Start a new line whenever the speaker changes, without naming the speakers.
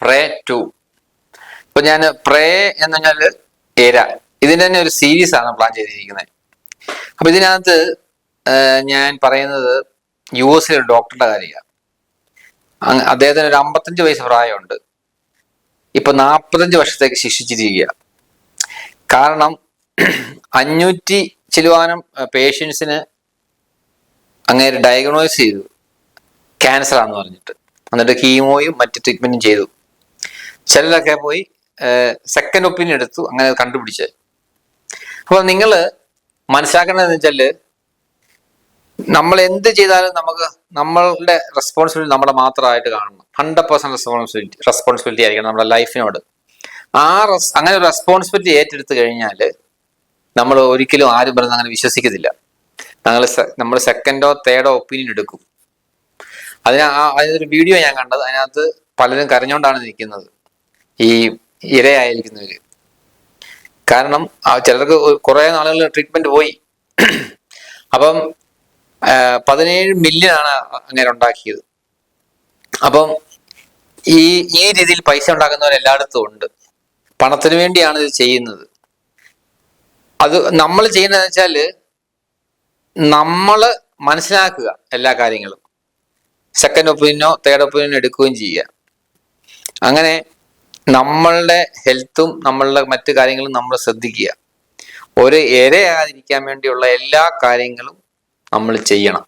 പ്രേ 2. ഇപ്പൊ ഞാൻ പ്രേ എന്ന് പറഞ്ഞാല് എര, ഇതിന്റെ തന്നെ ഒരു സീരീസ് ആണ് പ്ലാൻ ചെയ്തിരിക്കുന്നത്. അപ്പൊ ഇതിനകത്ത് ഞാൻ പറയുന്നത് US ഒരു ഡോക്ടറുടെ കാര്യമാണ്. അദ്ദേഹത്തിന് ഒരു 55 വയസ്സ് പ്രായമുണ്ട്. ഇപ്പൊ 45 വർഷത്തേക്ക് ശിക്ഷിച്ചിരിക്കുക. കാരണം 500 ചിലവാനം പേഷ്യൻസിന് അങ്ങനെ ഡയഗ്നോസ് ചെയ്തു ക്യാൻസർ ആണെന്ന് പറഞ്ഞിട്ട്. എന്നിട്ട് കീമോയും മറ്റ് ട്രീറ്റ്മെന്റും ചെയ്തു. ചിലരൊക്കെ പോയി സെക്കൻഡ് ഒപ്പീനിയൻ എടുത്തു, അങ്ങനെ കണ്ടുപിടിച്ച്. അപ്പൊ നിങ്ങൾ മനസ്സിലാക്കേണ്ടതെന്ന് വെച്ചാല്, നമ്മൾ എന്ത് ചെയ്താലും നമുക്ക് നമ്മളുടെ റെസ്പോൺസിബിലിറ്റി നമ്മളെ മാത്രമായിട്ട് കാണണം. 100% റെസ്പോൺസിബിലിറ്റി ആയിരിക്കണം നമ്മുടെ ലൈഫിനോട്. അങ്ങനെ ഒരു റെസ്പോൺസിബിലിറ്റി ഏറ്റെടുത്ത് കഴിഞ്ഞാൽ നമ്മൾ ഒരിക്കലും ആരും പറഞ്ഞ് അങ്ങനെ വിശ്വസിക്കത്തില്ല. നമ്മൾ സെക്കൻഡോ തേർഡോ ഒപ്പീനിയൻ എടുക്കും. അതിനൊരു വീഡിയോ ഞാൻ കണ്ടത്, അതിനകത്ത് പലരും കരഞ്ഞോണ്ടാണ് നിൽക്കുന്നത്, ഈ ഇരയായിരിക്കുന്നവര്. കാരണം ചിലർക്ക് കുറെ നാളുകൾ ട്രീറ്റ്മെന്റ് പോയി. അപ്പം 17 മില്യൺ ആണ് അങ്ങനെ ഉണ്ടാക്കിയത്. അപ്പം ഈ രീതിയിൽ പൈസ ഉണ്ടാക്കുന്നവർ എല്ലായിടത്തും ഉണ്ട്. പണത്തിന് വേണ്ടിയാണ് ഇത് ചെയ്യുന്നത്. അത് നമ്മൾ ചെയ്യുന്നതെന്ന് വെച്ചാല്, നമ്മള് മനസ്സിലാക്കുക എല്ലാ കാര്യങ്ങളും, സെക്കൻഡ് ഒപ്പീനിയനോ തേർഡ് ഒപ്പീനിയനോ എടുക്കുകയും ചെയ്യുക. അങ്ങനെ നമ്മളുടെ ഹെൽത്തും നമ്മളുടെ മറ്റു കാര്യങ്ങളും നമ്മൾ ശ്രദ്ധിക്കുക. ഒരു ഇരയാകാതിരിക്കാൻ വേണ്ടിയുള്ള എല്ലാ കാര്യങ്ങളും നമ്മൾ ചെയ്യണം.